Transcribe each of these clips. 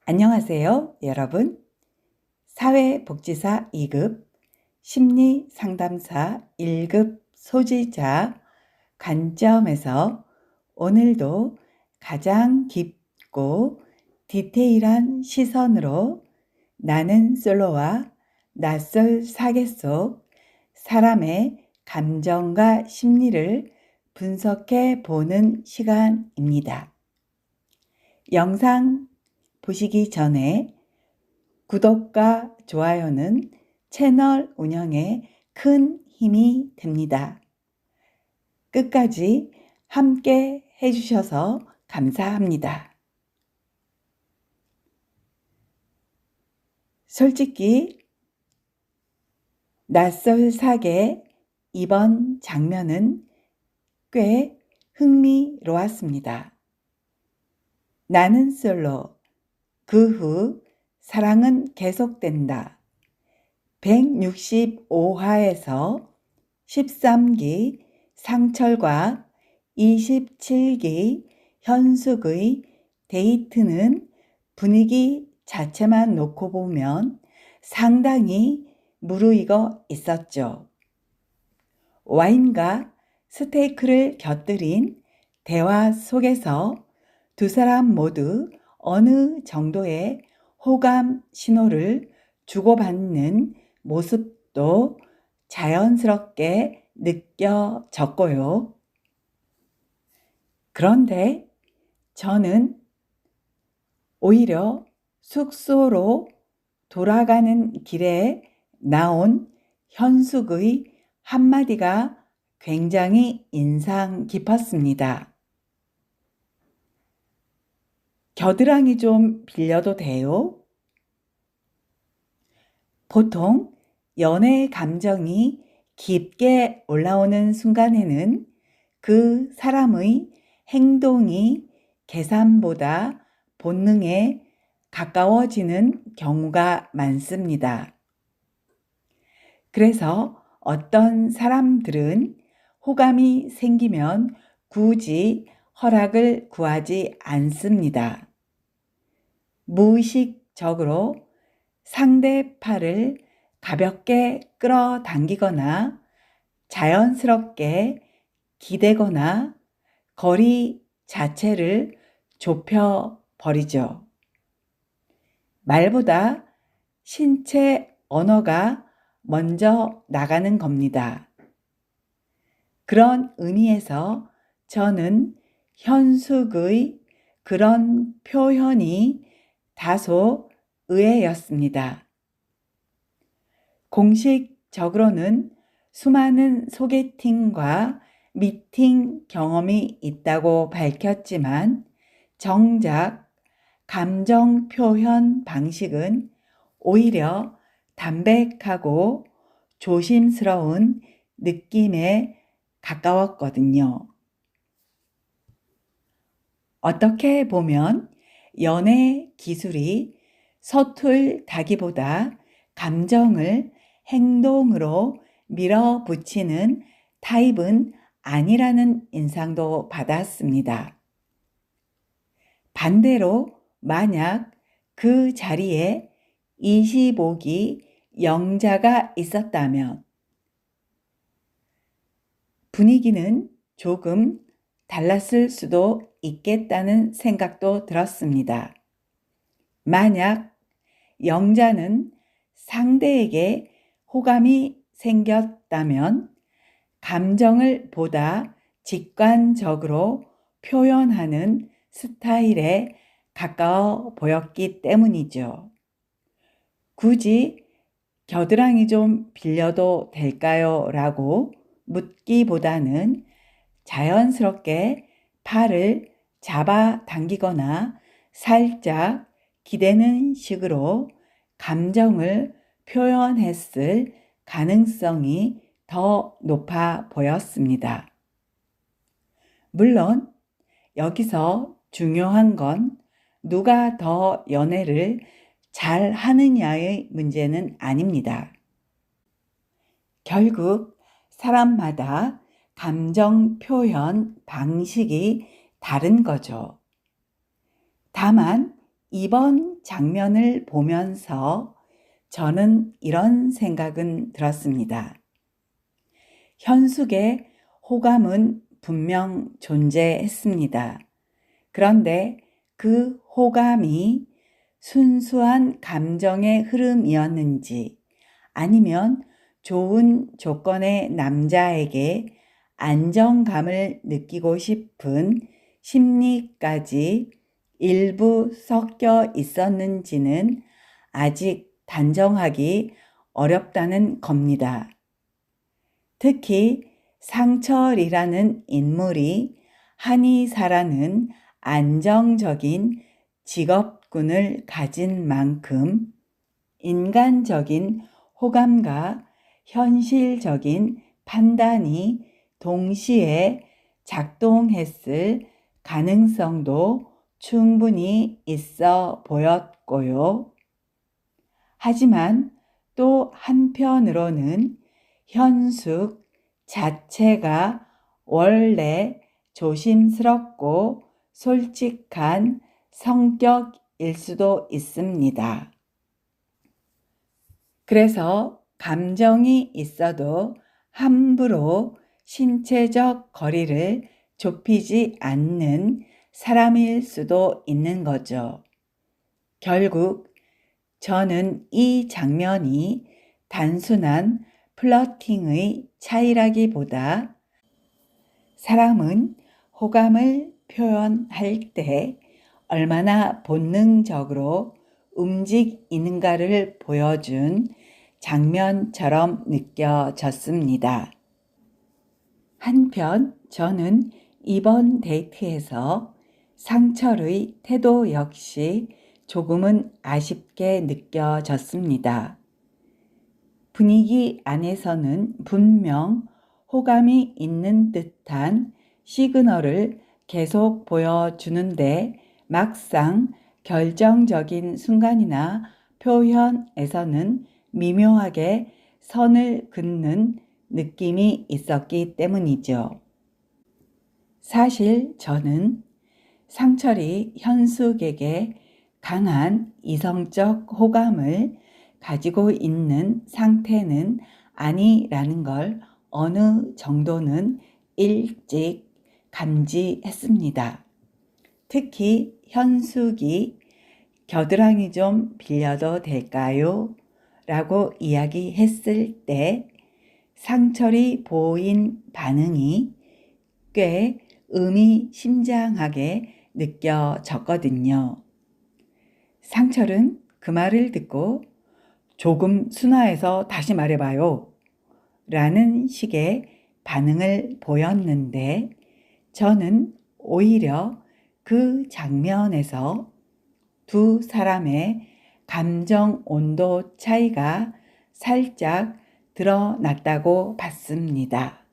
안녕하세요, 여러분. 사회복지사 2급, 심리상담사 1급 소지자 관점에서 오늘도 가장 깊고 디테일한 시선으로 나는 솔로와 낯설 사계 속 사람의 감정과 심리를 분석해 보는 시간입니다. 영상 보시기 전에 구독과 좋아요는 채널 운영에 큰 힘이 됩니다. 끝까지 함께 해주셔서 감사합니다. 솔직히 낯설 사계 이번 장면은 꽤 흥미로웠습니다. 나는 솔로, 그 후 사랑은 계속된다. 165화에서 13기 상철과 27기 현숙의 데이트는 분위기 자체만 놓고 보면 상당히 무르익어 있었죠. 와인과 스테이크를 곁들인 대화 속에서 두 사람 모두 어느 정도의 호감 신호를 주고받는 모습도 자연스럽게 느껴졌고요. 그런데 저는 오히려 숙소로 돌아가는 길에 나온 현숙의 한마디가 굉장히 인상 깊었습니다. 겨드랑이 좀 빌려도 돼요? 보통 연애 감정이 깊게 올라오는 순간에는 그 사람의 행동이 계산보다 본능에 가까워지는 경우가 많습니다. 그래서 어떤 사람들은 호감이 생기면 굳이 허락을 구하지 않습니다. 무의식적으로 상대 팔을 가볍게 끌어당기거나 자연스럽게 기대거나 거리 자체를 좁혀버리죠. 말보다 신체 언어가 먼저 나가는 겁니다. 그런 의미에서 저는 현숙의 그런 표현이 다소 의외였습니다. 공식적으로는 수많은 소개팅과 미팅 경험이 있다고 밝혔지만 정작 감정 표현 방식은 오히려 담백하고 조심스러운 느낌에 가까웠거든요. 어떻게 보면 연애 기술이 서툴다기보다 감정을 행동으로 밀어붙이는 타입은 아니라는 인상도 받았습니다. 반대로 만약 그 자리에 25기 영자가 있었다면 분위기는 조금 달랐을 수도 있겠다는 생각도 들었습니다. 만약 영자는 상대에게 호감이 생겼다면 감정을 보다 직관적으로 표현하는 스타일에 가까워 보였기 때문이죠. 굳이 겨드랑이 좀 빌려도 될까요? 라고 묻기보다는 자연스럽게 팔을 잡아당기거나 살짝 기대는 식으로 감정을 표현했을 가능성이 더 높아 보였습니다. 물론 여기서 중요한 건 누가 더 연애를 잘 하느냐의 문제는 아닙니다. 결국 사람마다 감정 표현 방식이 다른 거죠. 다만 이번 장면을 보면서 저는 이런 생각은 들었습니다. 현숙의 호감은 분명 존재했습니다. 그런데 그 호감이 순수한 감정의 흐름이었는지 아니면 좋은 조건의 남자에게 안정감을 느끼고 싶은 심리까지 일부 섞여 있었는지는 아직 단정하기 어렵다는 겁니다. 특히 상철이라는 인물이 한의사라는 안정적인 직업군을 가진 만큼 인간적인 호감과 현실적인 판단이 동시에 작동했을 가능성도 충분히 있어 보였고요. 하지만 또 한편으로는 현숙 자체가 원래 조심스럽고 솔직한 성격일 수도 있습니다. 그래서 감정이 있어도 함부로 신체적 거리를 좁히지 않는 사람일 수도 있는 거죠. 결국 저는 이 장면이 단순한 플러팅의 차이라기보다 사람은 호감을 표현할 때 얼마나 본능적으로 움직이는가를 보여준 장면처럼 느껴졌습니다. 한편 저는 이번 데이트에서 상철의 태도 역시 조금은 아쉽게 느껴졌습니다. 분위기 안에서는 분명 호감이 있는 듯한 시그널을 계속 보여주는데 막상 결정적인 순간이나 표현에서는 미묘하게 선을 긋는 느낌이 있었기 때문이죠. 사실 저는 상철이 현숙에게 강한 이성적 호감을 가지고 있는 상태는 아니라는 걸 어느 정도는 일찍 감지했습니다. 특히 현숙이 겨드랑이 좀 빌려도 될까요? 라고 이야기했을 때 상철이 보인 반응이 꽤 의미심장하게 느껴졌거든요. 상철은 그 말을 듣고 조금 순화해서 다시 말해봐요 라는 식의 반응을 보였는데 저는 오히려 그 장면에서 두 사람의 감정 온도 차이가 살짝 드러났다고 봤습니다.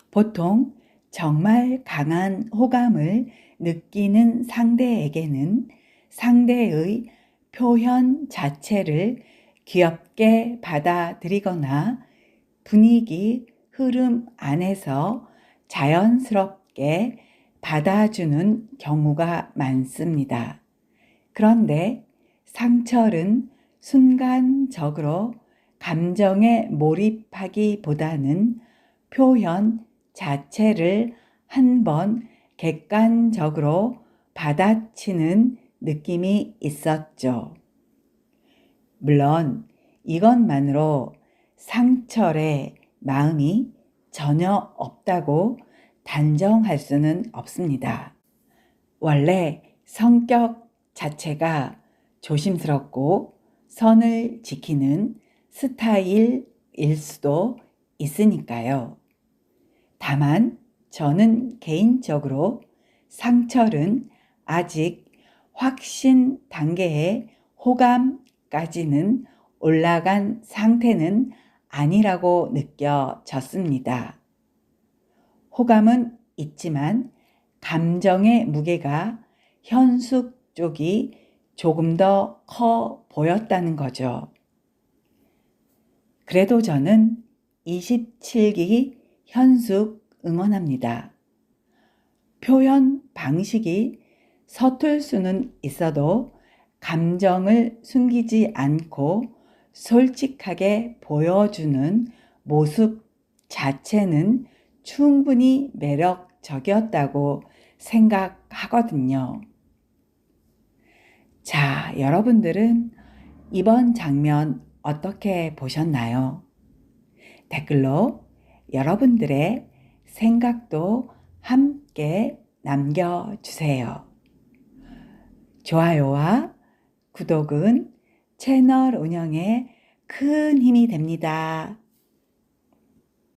보통 정말 강한 호감을 느끼는 상대에게는 상대의 표현 자체를 귀엽게 받아들이거나 분위기 흐름 안에서 자연스럽게 받아주는 경우가 많습니다. 그런데 상철은 순간적으로 감정에 몰입하기보다는 표현 자체를 한번 객관적으로 받아치는 느낌이 있었죠. 물론 이것만으로 상철의 마음이 전혀 없다고 단정할 수는 없습니다. 원래 성격 자체가 조심스럽고 선을 지키는 스타일일 수도 있으니까요. 다만 저는 개인적으로 상철은 아직 확신 단계의 호감까지는 올라간 상태는 아니라고 느껴졌습니다. 호감은 있지만 감정의 무게가 현숙 쪽이 조금 더 커 보였다는 거죠. 그래도 저는 27기 현숙 응원합니다. 표현 방식이 서툴 수는 있어도 감정을 숨기지 않고 솔직하게 보여주는 모습 자체는 충분히 매력적이었다고 생각하거든요. 자, 여러분들은 이번 장면 어떻게 보셨나요? 댓글로 여러분들의 생각도 함께 남겨주세요. 좋아요와 구독은 채널 운영에 큰 힘이 됩니다.